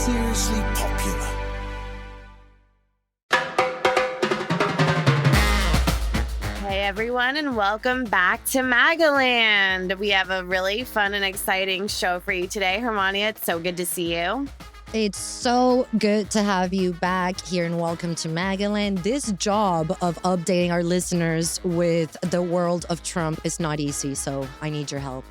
seriously popular. Hey everyone, and welcome back to MAGAland. We have a really fun and exciting show for you today. Hermania, it's so good to see you. It's so good to have you back here, and welcome to MAGAland. This job of updating our listeners with the world of Trump is not easy, so I need your help.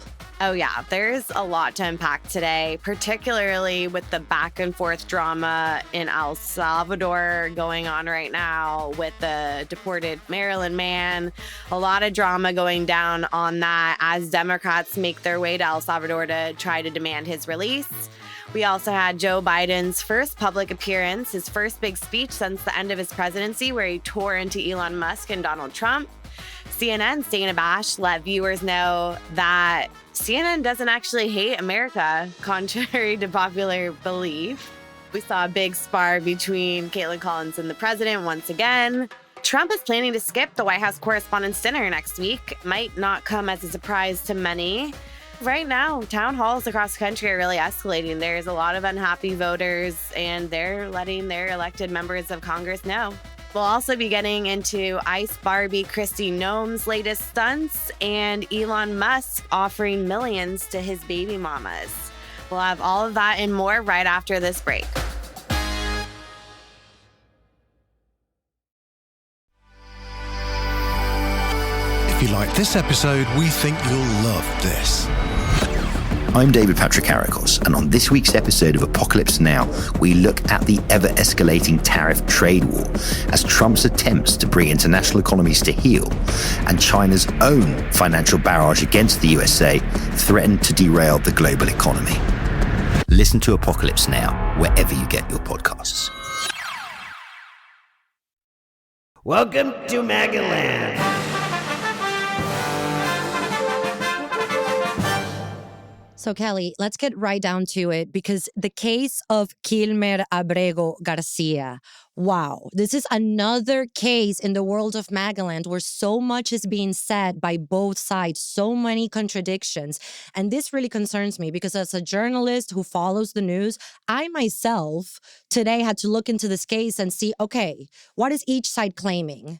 Oh yeah, there's a lot to unpack today, particularly with the back and forth drama in El Salvador going on right now with the deported Maryland man. A lot of drama going down on that as Democrats make their way to El Salvador to try to demand his release. We also had Joe Biden's first public appearance, his first big speech since the end of his presidency, where he tore into Elon Musk and Donald Trump. CNN's Dana Bash let viewers know that CNN doesn't actually hate America, contrary to popular belief. We saw a big spar between Caitlin Collins and the president once again. Trump is planning to skip the White House Correspondents Dinner next week. Might not come as a surprise to many. Right now, town halls across the country are really escalating. There's a lot of unhappy voters, and they're letting their elected members of Congress know. We'll also be getting into Ice Barbie Kristi Noem's latest stunts and Elon Musk offering millions to his baby mamas. We'll have all of that and more right after this break. If you like this episode, we think you'll love this. I'm David Patrick Caracos, and on this week's episode of Apocalypse Now, we look at the ever-escalating tariff trade war as Trump's attempts to bring international economies to heel and China's own financial barrage against the USA threaten to derail the global economy. Listen to Apocalypse Now wherever you get your podcasts. Welcome to MAGAland. So, Kelly, let's get right down to it, because the case of Kilmer Abrego Garcia, wow, this is another case in the world of MAGAland where so much is being said by both sides, so many contradictions. And this really concerns me because as a journalist who follows the news, I myself today had to look into this case and see, okay, what is each side claiming?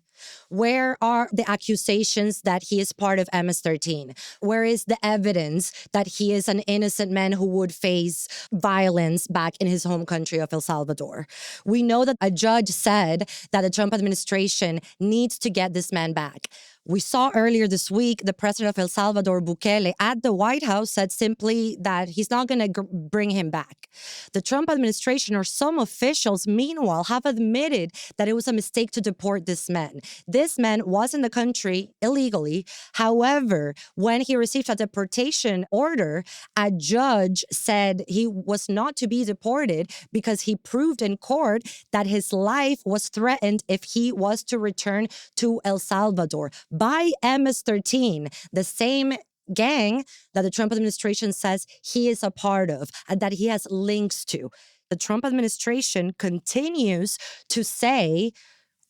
Where are the accusations that he is part of MS-13? Where is the evidence that he is an innocent man who would face violence back in his home country of El Salvador? We know that a judge said that the Trump administration needs to get this man back. We saw earlier this week, the president of El Salvador, Bukele, at the White House said simply that he's not going to bring him back. The Trump administration or some officials, meanwhile, have admitted that it was a mistake to deport this man. This man was in the country illegally. However, when he received a deportation order, a judge said he was not to be deported because he proved in court that his life was threatened if he was to return to El Salvador by MS-13, the same gang that the Trump administration says he is a part of and that he has links to. The Trump administration continues to say,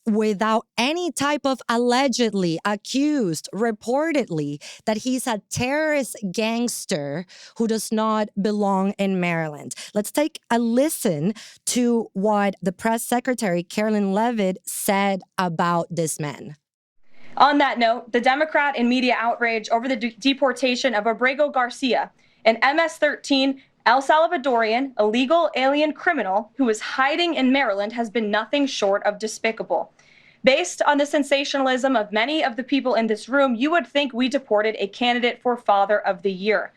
without any type of allegedly, accused, reportedly, that he's a terrorist gangster who does not belong in Maryland. Let's take a listen to what the press secretary, Karoline Leavitt, said about this man. On that note, the Democrat and media outrage over the deportation of Abrego Garcia, an MS-13 El Salvadorian illegal alien criminal who is hiding in Maryland, has been nothing short of despicable. Based on the sensationalism of many of the people in this room, you would think we deported a candidate for Father of the Year.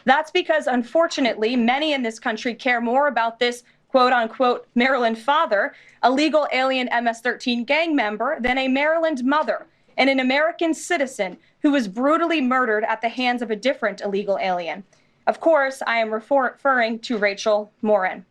That's because, unfortunately, many in this country care more about this quote-unquote Maryland father, a legal alien MS-13 gang member, than a Maryland mother and an American citizen who was brutally murdered at the hands of a different illegal alien. Of course, I am referring to Rachel Morin.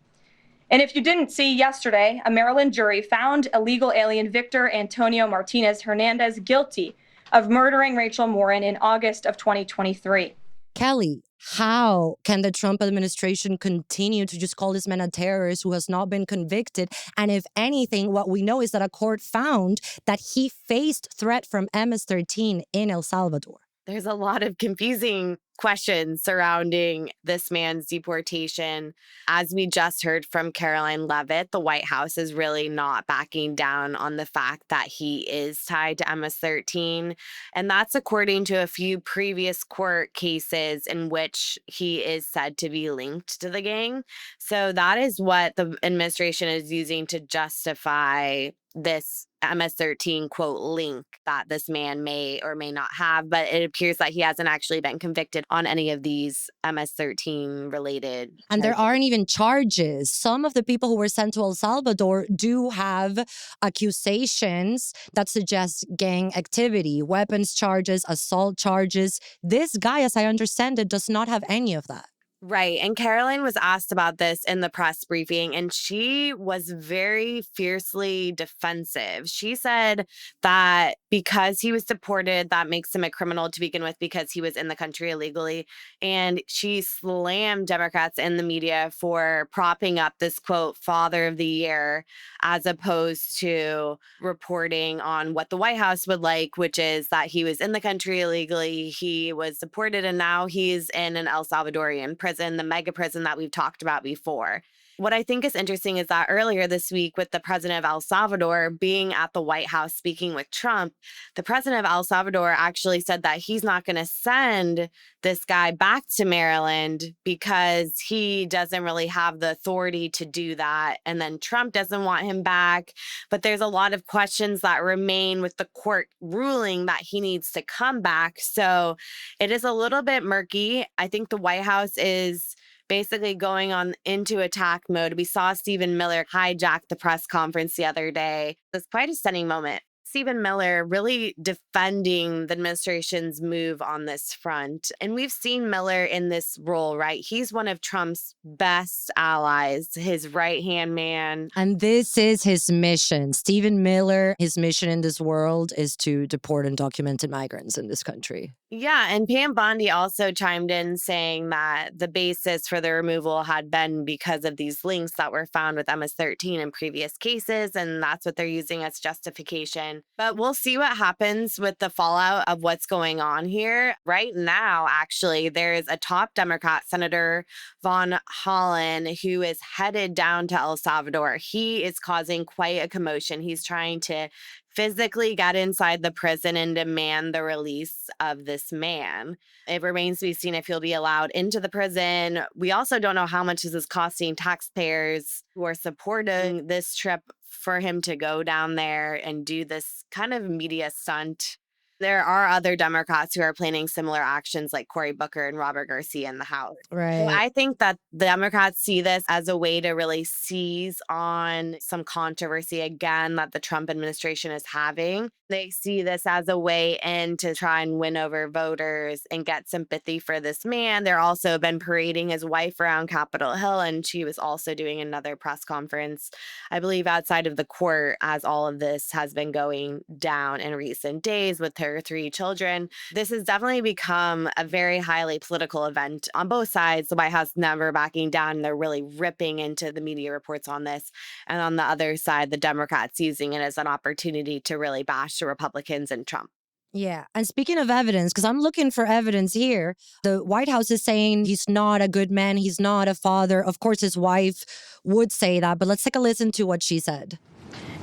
And if you didn't see yesterday, a Maryland jury found illegal alien Victor Antonio Martinez Hernandez guilty of murdering Rachel Morin in August of 2023. Kelly, how can the Trump administration continue to just call this man a terrorist who has not been convicted? And if anything, what we know is that a court found that he faced threat from MS-13 in El Salvador. There's a lot of confusing questions surrounding this man's deportation. As we just heard from Karoline Leavitt, the White House is really not backing down on the fact that he is tied to MS-13. And that's according to a few previous court cases in which he is said to be linked to the gang. So that is what the administration is using to justify this MS-13 quote link that this man may or may not have, but it appears that he hasn't actually been convicted on any of these MS-13 related And there charges. aren't even charges. Some of the people who were sent to El Salvador do have accusations that suggest gang activity, weapons charges, assault charges. This guy, as I understand it, does not have any of that. Right. And Karoline was asked about this in the press briefing, and she was very fiercely defensive. She said that because he was deported, that makes him a criminal to begin with because he was in the country illegally. And she slammed Democrats in the media for propping up this quote, father of the year, as opposed to reporting on what the White House would like, which is that he was in the country illegally, he was deported, and now he's in an El Salvadorian prison, the mega prison that we've talked about before. What I think is interesting is that earlier this week, with the president of El Salvador being at the White House speaking with Trump, the president of El Salvador actually said that he's not going to send this guy back to Maryland because he doesn't really have the authority to do that. And then Trump doesn't want him back. But there's a lot of questions that remain with the court ruling that he needs to come back. So it is a little bit murky. I think the White House is basically going on into attack mode. We saw Stephen Miller hijack the press conference the other day. It's quite a stunning moment. Stephen Miller really defending the administration's move on this front. And we've seen Miller in this role, right? He's one of Trump's best allies, his right-hand man. And this is his mission. Stephen Miller, his mission in this world is to deport undocumented migrants in this country. Yeah, and Pam Bondi also chimed in saying that the basis for the removal had been because of these links that were found with MS-13 in previous cases, and that's what they're using as justification. But we'll see what happens with the fallout of what's going on here. Right now, actually, there is a top Democrat, Senator Von Hollen, who is headed down to El Salvador. He is causing quite a commotion. He's trying to physically get inside the prison and demand the release of this man. It remains to be seen if he'll be allowed into the prison. We also don't know how much this is costing taxpayers who are supporting this trip for him to go down there and do this kind of media stunt. There are other Democrats who are planning similar actions like Cory Booker and Robert Garcia in the House. Right. So I think that the Democrats see this as a way to really seize on some controversy again that the Trump administration is having. They see this as a way in to try and win over voters and get sympathy for this man. They're also been parading his wife around Capitol Hill, and she was also doing another press conference, I believe, outside of the court as all of this has been going down in recent days with her 3 children. This has definitely become a very highly political event on both sides. The White House never backing down. They're really ripping into the media reports on this. And on the other side, the Democrats using it as an opportunity to really bash the Republicans and Trump. Yeah. And speaking of evidence, because I'm looking for evidence here, the White House is saying he's not a good man. He's not a father. Of course, his wife would say that. But let's take a listen to what she said.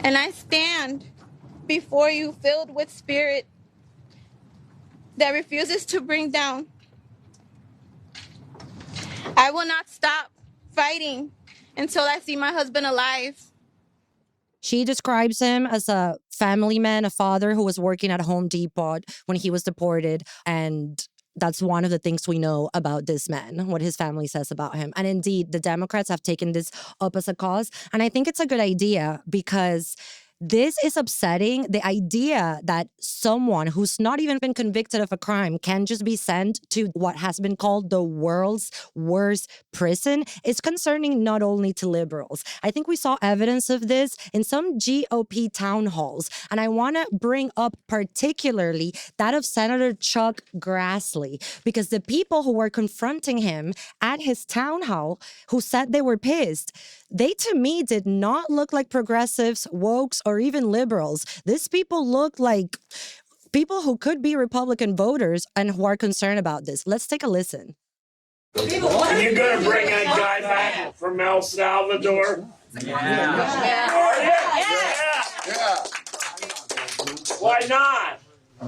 And I stand before you filled with spirit that refuses to bring down. I will not stop fighting until I see my husband alive. She describes him as a family man, a father who was working at Home Depot when he was deported. And that's one of the things we know about this man, what his family says about him. And indeed, the Democrats have taken this up as a cause. And I think it's a good idea because this is upsetting. The idea that someone who's not even been convicted of a crime can just be sent to what has been called the world's worst prison is concerning not only to liberals. I think we saw evidence of this in some GOP town halls. And I want to bring up particularly that of Senator Chuck Grassley, because the people who were confronting him at his town hall who said they were pissed, they to me did not look like progressives, wokes, or even liberals. These people look like people who could be Republican voters and who are concerned about this. Let's take a listen. Are you going to bring that guy back from El Salvador? Yeah. Why not?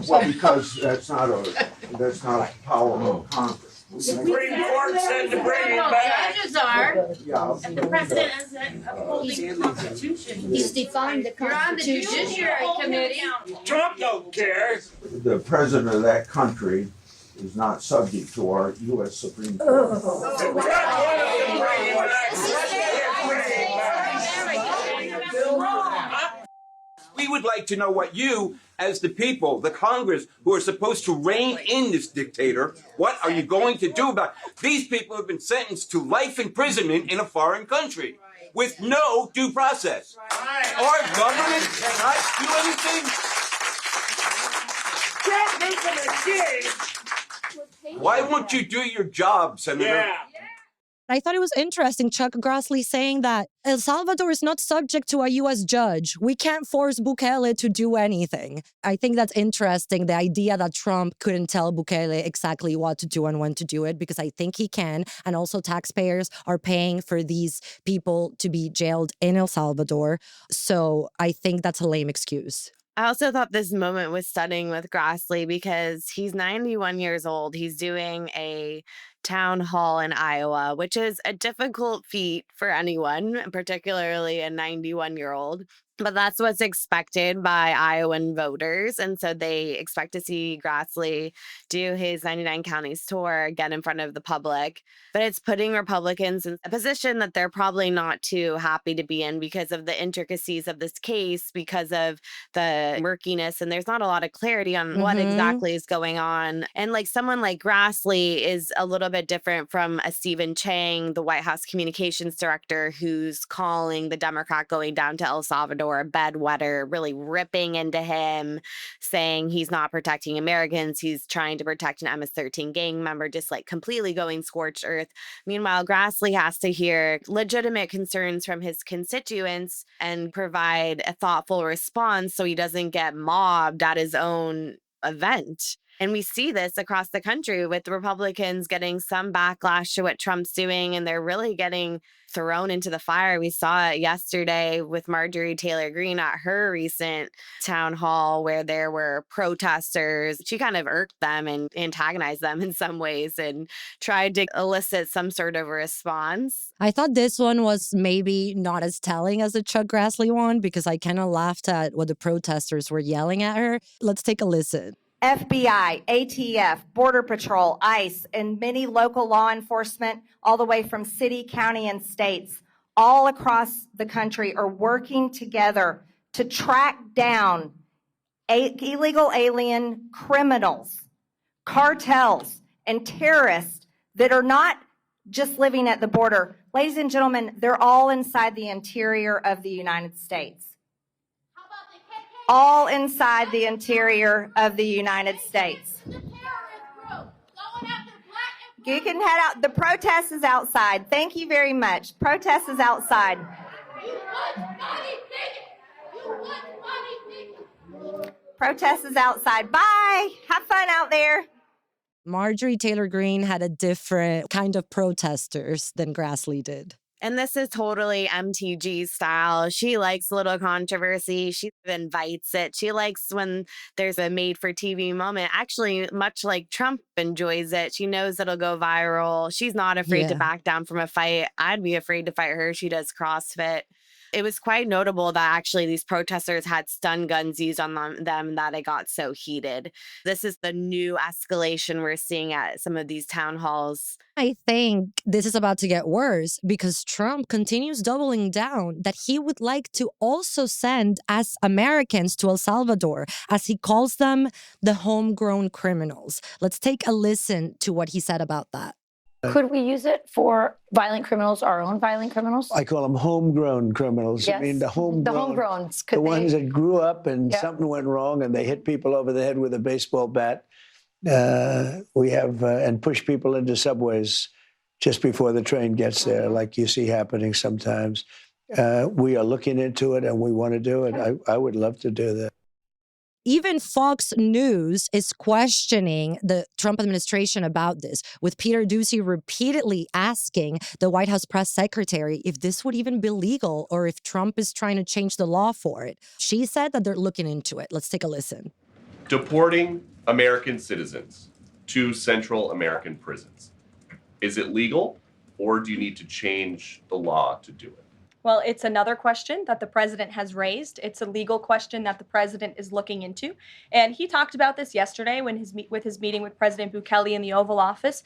Well, because that's not a power of Congress. Supreme Court said to bring him back. Judges are. Yeah. And the president is upholding the Constitution. He's defined the You're on the Constitution. Judiciary Committee. Trump don't care. The president of that country is not subject to our U.S. Supreme Court. If Trump wanted to bring him back, We would like to know what you, as the people, the Congress, who are supposed to rein in this dictator, what are you going to do about it? These people have been sentenced to life imprisonment in a foreign country with no due process. Our government cannot do anything. Trump isn't a king. Why won't you do your job, Senator? Yeah. I thought it was interesting, Chuck Grassley saying that El Salvador is not subject to a U.S. judge. We can't force Bukele to do anything. I think that's interesting, the idea that Trump couldn't tell Bukele exactly what to do and when to do it, because I think he can. And also taxpayers are paying for these people to be jailed in El Salvador. So I think that's a lame excuse. I also thought this moment was stunning with Grassley because he's 91 years old. He's doing a town hall in Iowa, which is a difficult feat for anyone, particularly a 91-year-old. But that's what's expected by Iowan voters. And so they expect to see Grassley do his 99 counties tour, get in front of the public. But it's putting Republicans in a position that they're probably not too happy to be in because of the intricacies of this case, because of the murkiness. And there's not a lot of clarity on what exactly is going on. And like someone like Grassley is a little bit different from a Stephen Chang, the White House communications director, who's calling the Democrat going down to El Salvador a bedwetter, really ripping into him, saying he's not protecting Americans, he's trying to protect an MS-13 gang member, just like completely going scorched earth. Meanwhile, Grassley has to hear legitimate concerns from his constituents and provide a thoughtful response so he doesn't get mobbed at his own event. And we see this across the country with the Republicans getting some backlash to what Trump's doing, and they're really getting thrown into the fire. We saw it yesterday with Marjorie Taylor Greene at her recent town hall where there were protesters. She kind of irked them and antagonized them in some ways and tried to elicit some sort of a response. I thought this one was maybe not as telling as the Chuck Grassley one because I kind of laughed at what the protesters were yelling at her. Let's take a listen. FBI, ATF, Border Patrol, ICE, and many local law enforcement, all the way from city, county, and states, all across the country are working together to track down illegal alien criminals, cartels, and terrorists that are not just living at the border. Ladies and gentlemen, they're all inside the interior of the United States. All inside the interior of the United States. You can head out. The protest is outside. Thank you very much. Protest is outside. Protest is outside. Bye. Have fun out there. Marjorie Taylor Greene had a different kind of protesters than Grassley did. And this is totally MTG style. She likes a little controversy. She invites it. She likes when there's a made-for-TV moment. Actually, much like Trump enjoys it. She knows it'll go viral. She's not afraid to back down from a fight. I'd be afraid to fight her. She does CrossFit. It was quite notable that actually these protesters had stun guns used on them that it got so heated. This is the new escalation we're seeing at some of these town halls. I think this is about to get worse because Trump continues doubling down that he would like to also send as Americans to El Salvador, as he calls them the homegrown criminals. Let's take a listen to what he said about that. Could we use it for violent criminals, our own violent criminals? I call them homegrown criminals. Yes. I mean, the homegrowns. The ones that grew up and something went wrong and they hit people over the head with a baseball bat. We have, and push people into subways just before the train gets there, like you see happening sometimes. We are looking into it and we want to do it. I would love to do that. Even Fox News is questioning the Trump administration about this, with Peter Doocy repeatedly asking the White House press secretary if this would even be legal or if Trump is trying to change the law for it. She said that they're looking into it. Let's take a listen. Deporting American citizens to Central American prisons. Is it legal, or do you need to change the law to do it? Well, it's another question that the president has raised. It's a legal question that the president is looking into. And he talked about this yesterday when with his meeting with President Bukele in the Oval Office.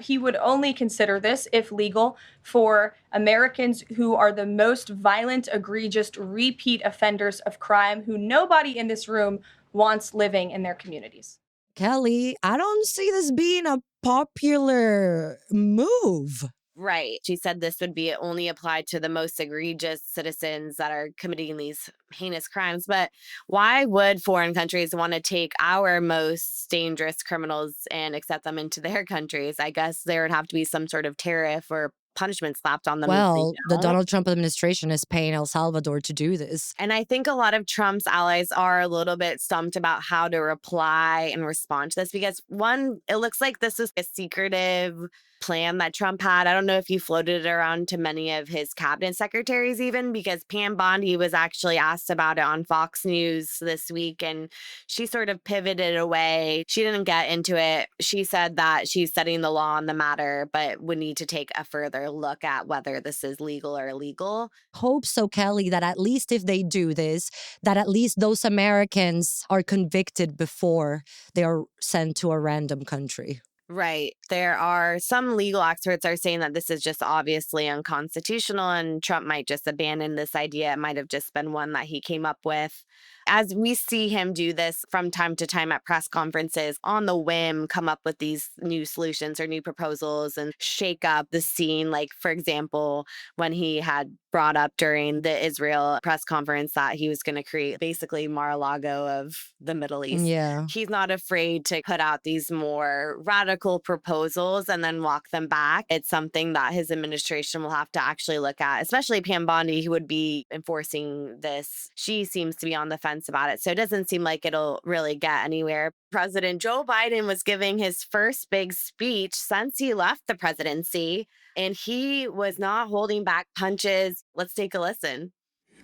He would only consider this, if legal, for Americans who are the most violent, egregious, repeat offenders of crime, who nobody in this room wants living in their communities. Kelly, I don't see this being a popular move. Right. She said this would be only applied to the most egregious citizens that are committing these heinous crimes. But why would foreign countries want to take our most dangerous criminals and accept them into their countries? I guess there would have to be some sort of tariff or punishment slapped on them. Well, the Donald Trump administration is paying El Salvador to do this. And I think a lot of Trump's allies are a little bit stumped about how to reply and respond to this because, one, it looks like this is a secretive plan that Trump had. I don't know if he floated it around to many of his cabinet secretaries even, because Pam Bondi was actually asked about it on Fox News this week, and she sort of pivoted away. She didn't get into it. She said that she's studying the law on the matter, but would need to take a further look at whether this is legal or illegal. Hope so, Kelly, that at least if they do this, that at least those Americans are convicted before they are sent to a random country. Right. There are some legal experts are saying that this is just obviously unconstitutional and Trump might just abandon this idea. It might have just been one that he came up with. As we see him do this from time to time at press conferences, on the whim, come up with these new solutions or new proposals and shake up the scene. Like, for example, when he had brought up during the Israel press conference that he was going to create basically Mar-a-Lago of the Middle East. Yeah. He's not afraid to put out these more radical proposals and then walk them back. It's something that his administration will have to actually look at, especially Pam Bondi, who would be enforcing this. She seems to be on the fence about it. So it doesn't seem like it'll really get anywhere. President Joe Biden was giving his first big speech since he left the presidency, and he was not holding back punches. Let's take a listen.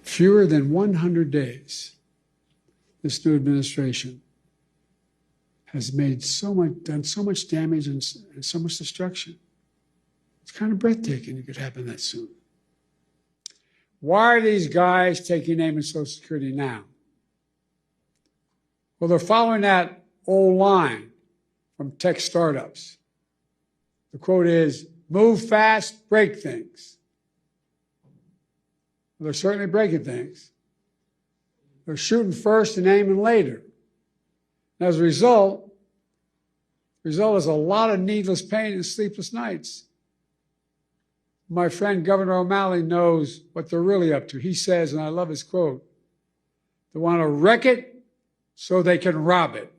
Fewer than 100 days, this new administration has made done so much damage and so much destruction. It's kind of breathtaking it could happen that soon. Why are these guys taking name and Social Security now? Well, they're following that old line from tech startups. The quote is, move fast, break things. Well, they're certainly breaking things. They're shooting first and aiming later. And as a result, the result is a lot of needless pain and sleepless nights. My friend Governor O'Malley knows what they're really up to. He says, and I love his quote, they want to wreck it so they can rob it.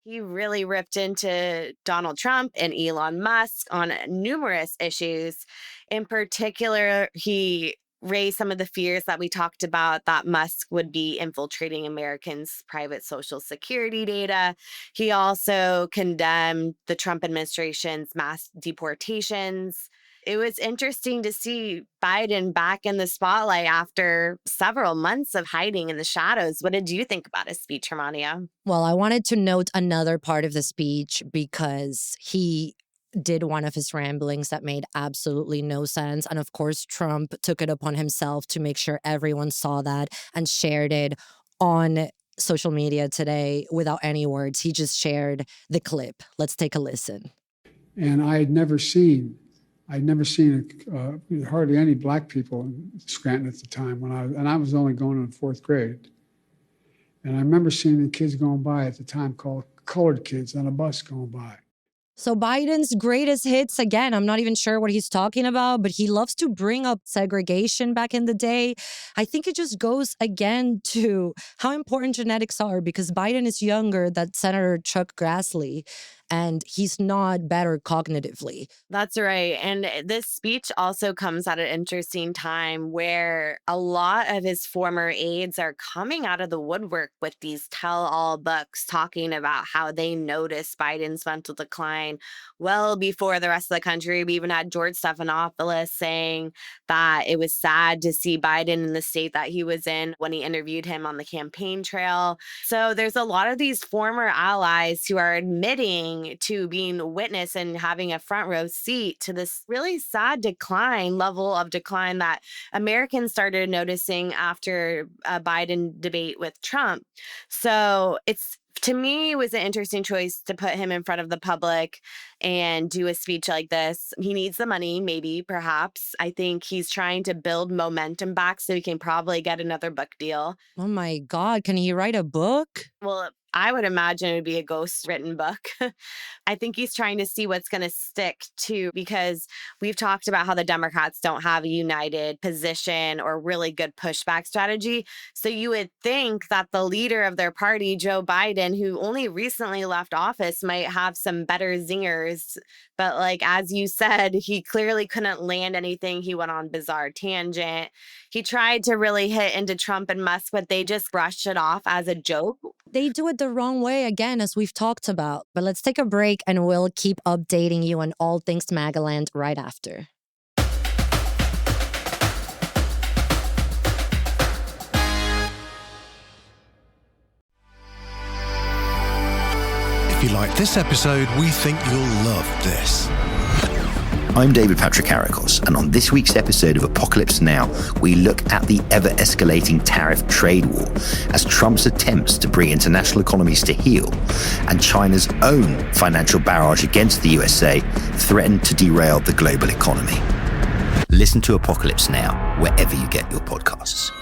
He really ripped into Donald Trump and Elon Musk on numerous issues. In particular, he raised some of the fears that we talked about that Musk would be infiltrating Americans' private social security data. He also condemned the Trump administration's mass deportations. It was interesting to see Biden back in the spotlight after several months of hiding in the shadows. What did you think about his speech, Hermania? Well, I wanted to note another part of the speech because he did one of his ramblings that made absolutely no sense. And of course, Trump took it upon himself to make sure everyone saw that and shared it on social media today without any words. He just shared the clip. Let's take a listen. And I'd never seen hardly any black people in Scranton at the time I was only going in fourth grade. And I remember seeing the kids going by at the time called colored kids on a bus going by. So Biden's greatest hits, again, I'm not even sure what he's talking about, but he loves to bring up segregation back in the day. I think it just goes again to how important genetics are because Biden is younger than Senator Chuck Grassley. and he's not better cognitively. That's right. And this speech also comes at an interesting time where a lot of his former aides are coming out of the woodwork with these tell-all books talking about how they noticed Biden's mental decline well before the rest of the country. We even had George Stephanopoulos saying that it was sad to see Biden in the state that he was in when he interviewed him on the campaign trail. So there's a lot of these former allies who are admitting to being witness and having a front row seat to this really sad level of decline that Americans started noticing after a Biden debate with Trump. So to me, it was an interesting choice to put him in front of the public and do a speech like this. He needs the money, maybe, perhaps. I think he's trying to build momentum back so he can probably get another book deal. Oh my God, can he write a book? Well, I would imagine it would be a ghost written book. I think he's trying to see what's going to stick too, because we've talked about how the Democrats don't have a united position or really good pushback strategy. So you would think that the leader of their party, Joe Biden, who only recently left office, might have some better zingers. But like, as you said, he clearly couldn't land anything. He went on bizarre tangent. He tried to really hit into Trump and Musk, but they just brushed it off as a joke. They do it the wrong way again, as we've talked about. But let's take a break and we'll keep updating you on all things MAGAland right after. If you like this episode, we think you'll love this. I'm David Patrikarakos, and on this week's episode of Apocalypse Now, we look at the ever-escalating tariff trade war as Trump's attempts to bring international economies to heel and China's own financial barrage against the USA threaten to derail the global economy. Listen to Apocalypse Now wherever you get your podcasts.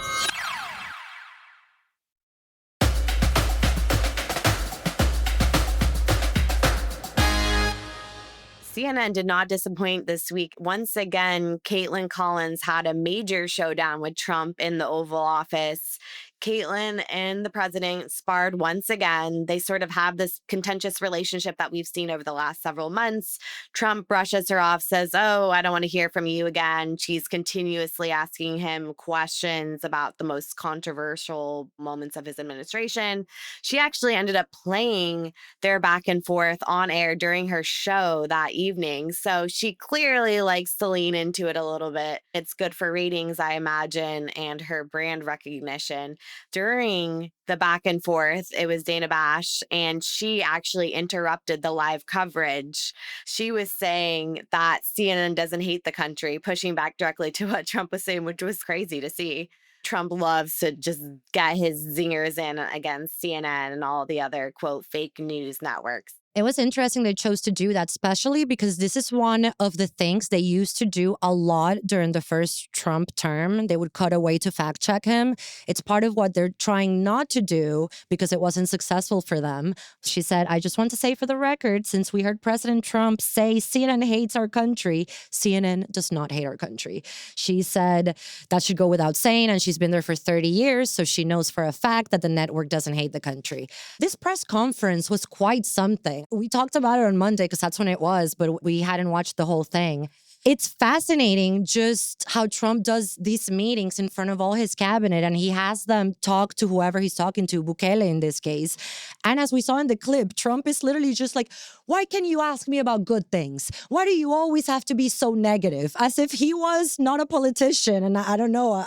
CNN did not disappoint this week. Once again, Caitlin Collins had a major showdown with Trump in the Oval Office. Caitlin and the president sparred once again. They sort of have this contentious relationship that we've seen over the last several months. Trump brushes her off, says, "Oh, I don't want to hear from you again." She's continuously asking him questions about the most controversial moments of his administration. She actually ended up playing their back and forth on air during her show that evening. So she clearly likes to lean into it a little bit. It's good for ratings, I imagine, and her brand recognition. During the back and forth, it was Dana Bash, and she actually interrupted the live coverage. She was saying that CNN doesn't hate the country, pushing back directly to what Trump was saying, which was crazy to see. Trump loves to just get his zingers in against CNN and all the other, quote, fake news networks. It was interesting they chose to do that, especially because this is one of the things they used to do a lot during the first Trump term. They would cut away to fact check him. It's part of what they're trying not to do because it wasn't successful for them. She said, "I just want to say for the record, since we heard President Trump say CNN hates our country, CNN does not hate our country." She said that should go without saying, and she's been there for 30 years, so she knows for a fact that the network doesn't hate the country. This press conference was quite something. We talked about it on Monday because that's when it was, but we hadn't watched the whole thing. It's fascinating just how Trump does these meetings in front of all his cabinet, and he has them talk to whoever he's talking to, Bukele in this case. And as we saw in the clip, Trump is literally just like, "Why can you ask me about good things? Why do you always have to be so negative?" As if he was not a politician and, I don't know,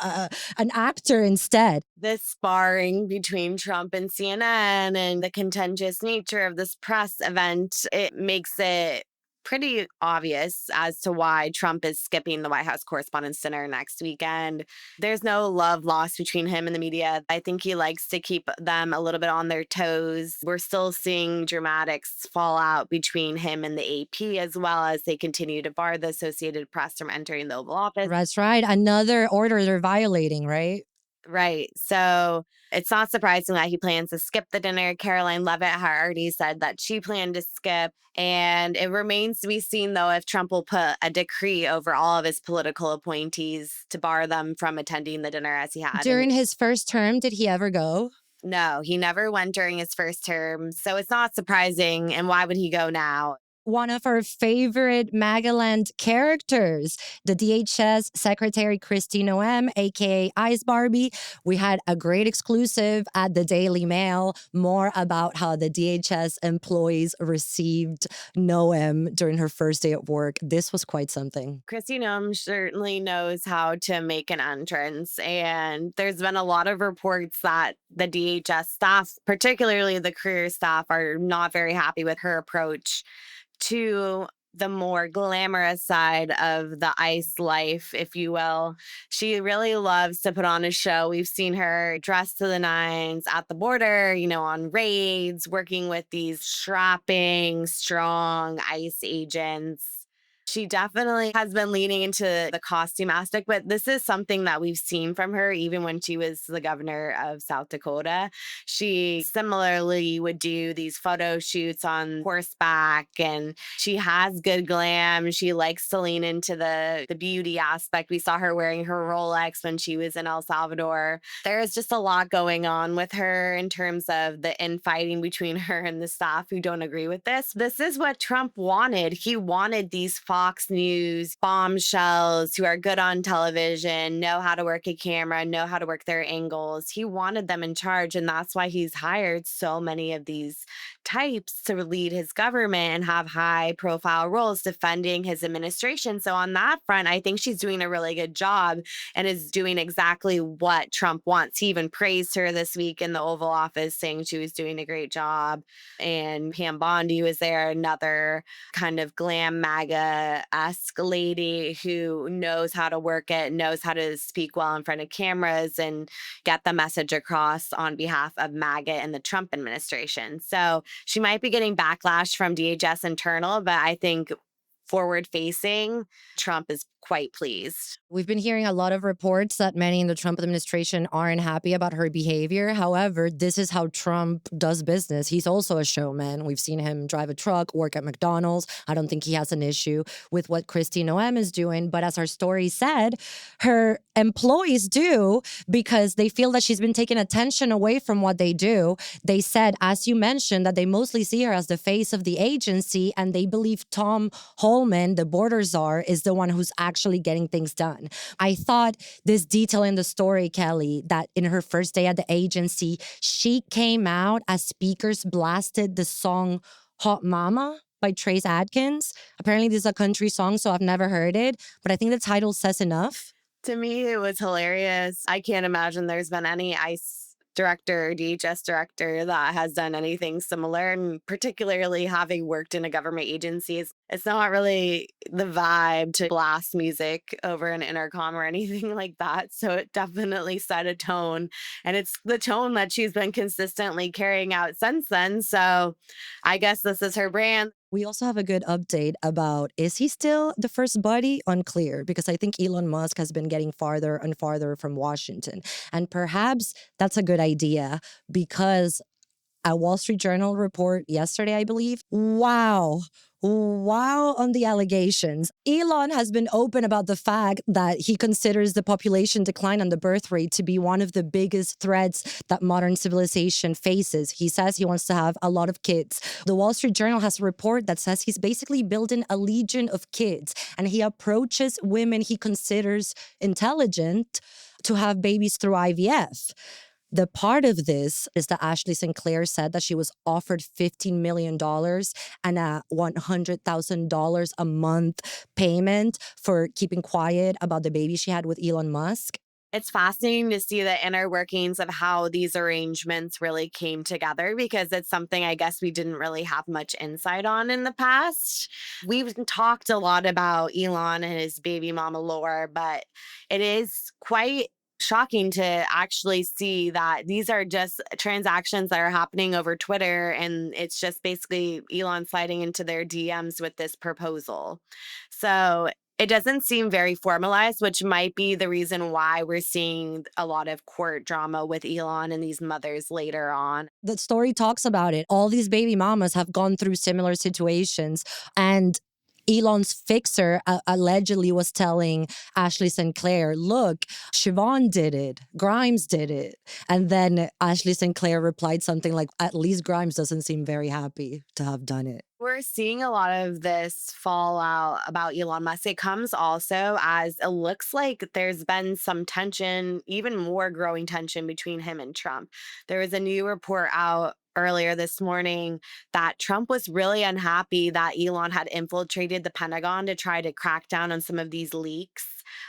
an actor instead. This sparring between Trump and CNN and the contentious nature of this press event, it makes it pretty obvious as to why Trump is skipping the White House Correspondents Dinner next weekend. There's no love lost between him and the media. I think he likes to keep them a little bit on their toes. We're still seeing dramatics fall out between him and the AP, as well as they continue to bar the Associated Press from entering the Oval Office. That's right. Another order they're violating, right? Right. So it's not surprising that he plans to skip the dinner. Karoline Leavitt had already said that she planned to skip. And it remains to be seen, though, if Trump will put a decree over all of his political appointees to bar them from attending the dinner as he had. During his first term, did he ever go? No, he never went during his first term. So it's not surprising. And why would he go now? One of our favorite MAGAland characters, the DHS Secretary Kristi Noem, aka Ice Barbie. We had a great exclusive at the Daily Mail, more about how the DHS employees received Noem during her first day at work. This was quite something. Kristi Noem certainly knows how to make an entrance. And there's been a lot of reports that the DHS staff, particularly the career staff, are not very happy with her approach to the more glamorous side of the ICE life, if you will. She really loves to put on a show. We've seen her dressed to the nines at the border, on raids, working with these strapping, strong ICE agents. She definitely has been leaning into the costume aspect, but this is something that we've seen from her even when she was the governor of South Dakota. She similarly would do these photo shoots on horseback, and she has good glam. She likes to lean into the beauty aspect. We saw her wearing her Rolex when she was in El Salvador. There is just a lot going on with her in terms of the infighting between her and the staff who don't agree with this. This is what Trump wanted. He wanted these Fox News bombshells who are good on television, know how to work a camera, know how to work their angles. He wanted them in charge, and that's why he's hired so many of these types to lead his government and have high profile roles defending his administration. So on that front, I think she's doing a really good job and is doing exactly what Trump wants. He even praised her this week in the Oval Office, saying she was doing a great job. And Pam Bondi was there, another kind of glam MAGA-esque lady who knows how to work it, knows how to speak well in front of cameras and get the message across on behalf of MAGA and the Trump administration. So she might be getting backlash from DHS internal, but I think forward-facing, Trump is quite pleased. We've been hearing a lot of reports that many in the Trump administration aren't happy about her behavior. However, this is how Trump does business. He's also a showman. We've seen him drive a truck, work at McDonald's. I don't think he has an issue with what Kristi Noem is doing. But as our story said, her employees do, because they feel that she's been taking attention away from what they do. They said, as you mentioned, that they mostly see her as the face of the agency, and they believe Tom Holman, the border czar, is the one who's actually getting things done. I thought this detail in the story, Kelly, that in her first day at the agency, she came out as speakers blasted the song Hot Mama by Trace Adkins. Apparently this is a country song, so I've never heard it, but I think the title says enough. To me, it was hilarious. I can't imagine there's been any ICE director, DHS director that has done anything similar. And particularly having worked in a government agency, it's not really the vibe to blast music over an intercom or anything like that. So it definitely set a tone. And it's the tone that she's been consistently carrying out since then. So I guess this is her brand. We also have a good update about, is he still the first buddy? Unclear, because I think Elon Musk has been getting farther and farther from Washington. And perhaps that's a good idea, because a Wall Street Journal report yesterday, I believe, wow on the allegations. Elon has been open about the fact that he considers the population decline and the birth rate to be one of the biggest threats that modern civilization faces. He says he wants to have a lot of kids. The Wall Street Journal has a report that says he's basically building a legion of kids, and he approaches women he considers intelligent to have babies through IVF. The part of this is that Ashley Sinclair said that she was offered $15 million and a $100,000 a month payment for keeping quiet about the baby she had with Elon Musk. It's fascinating to see the inner workings of how these arrangements really came together, because it's something I guess we didn't really have much insight on in the past. We've talked a lot about Elon and his baby mama lore, but it is quite shocking to actually see that these are just transactions that are happening over Twitter, and it's just basically Elon sliding into their DMs with this proposal. So it doesn't seem very formalized, which might be the reason why we're seeing a lot of court drama with Elon and these mothers later on. The story talks about it. All these baby mamas have gone through similar situations, and Elon's fixer allegedly was telling Ashley Sinclair, look, Siobhan did it, Grimes did it. And then Ashley Sinclair replied something like, at least Grimes doesn't seem very happy to have done it. We're seeing a lot of this fallout about Elon Musk. It comes also as it looks like there's been some tension, even more growing tension between him and Trump. There was a new report out earlier this morning that Trump was really unhappy that Elon had infiltrated the Pentagon to try to crack down on some of these leaks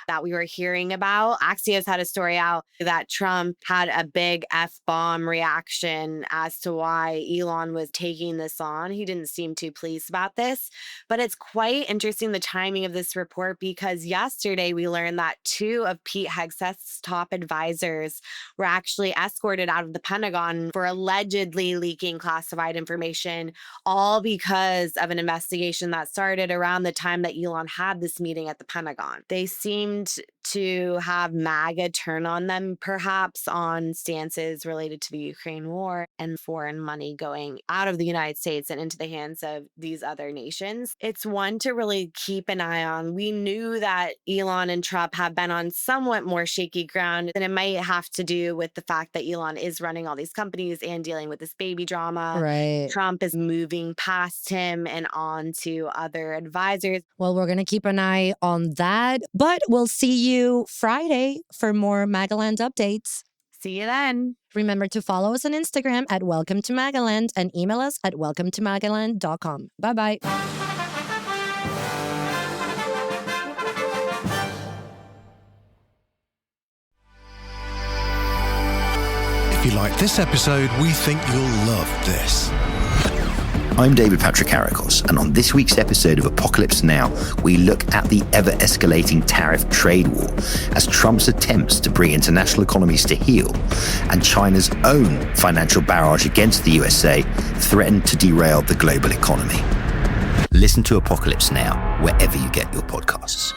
that we were hearing about. Axios had a story out that Trump had a big F-bomb reaction as to why Elon was taking this on. He didn't seem too pleased about this, but it's quite interesting the timing of this report because yesterday we learned that 2 of Pete Hegseth's top advisors were actually escorted out of the Pentagon for allegedly leaking classified information, all because of an investigation that started around the time that Elon had this meeting at the Pentagon. They seemed to have MAGA turn on them, perhaps on stances related to the Ukraine war and foreign money going out of the United States and into the hands of these other nations. It's one to really keep an eye on. We knew that Elon and Trump have been on somewhat more shaky ground, and it might have to do with the fact that Elon is running all these companies and dealing with this baby drama. Right. Trump is moving past him and on to other advisors. Well, we're going to keep an eye on that, but we'll see you Friday for more MAGAland updates. See you then. Remember to follow us on Instagram at Welcome to MAGAland and email us at welcometomagaland.com. Bye-bye. If you like this episode, we think you'll love this. I'm David Patrikarakos, and on this week's episode of Apocalypse Now, we look at the ever-escalating tariff trade war as Trump's attempts to bring international economies to heel and China's own financial barrage against the USA threaten to derail the global economy. Listen to Apocalypse Now wherever you get your podcasts.